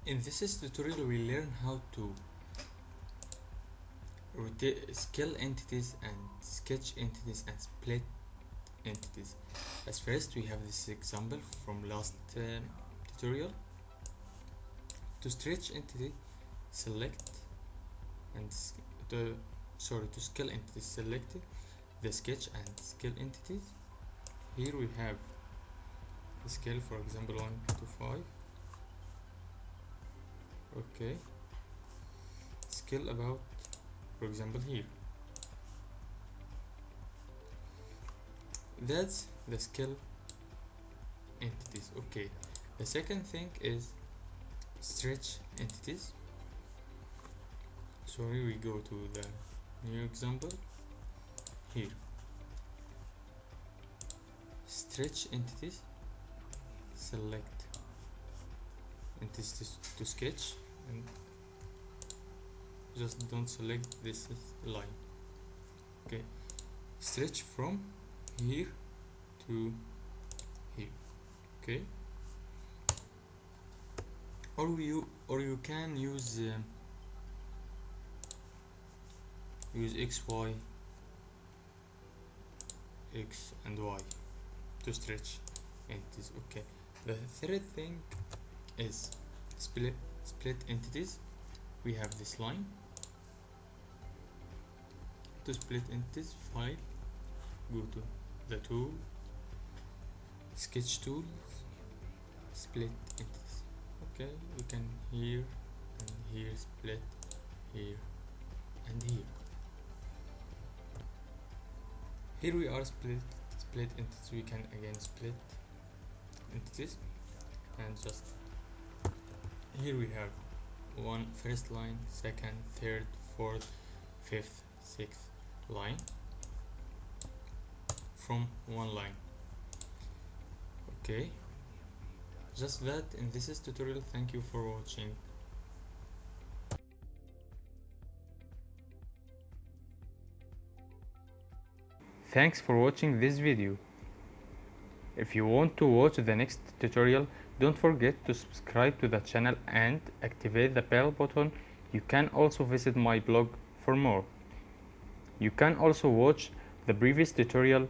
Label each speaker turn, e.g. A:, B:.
A: In this tutorial we learn how to rotate, scale entities and sketch entities and split entities. As first we have this example from last tutorial. To stretch entity, select and to scale entity, select the sketch and scale entities. Here we have the scale, for example 1 to 5. Okay, scale about, for example, here. That's the scale entities. Okay, the second thing is stretch entities. So here we go to the new example. Here, stretch entities, select entities to sketch, and just don't select this line. Okay, stretch from here to here. Okay, or you can use x, y, x and y to stretch entities. Okay, the third thing is split entities. We have this line. To split entities, file, go to the tool, sketch tool, split entities. Okay, we can here and here split, here and here. Here we are split entities. We can again split entities, and just here we have first line, second, third, fourth, fifth, sixth line from one line. Okay, just that in this tutorial. Thank you for watching. Thanks for watching this video. If you want to watch the next tutorial, don't forget to subscribe to the channel and activate the bell button. You can also visit my blog for more. You can also watch the previous tutorial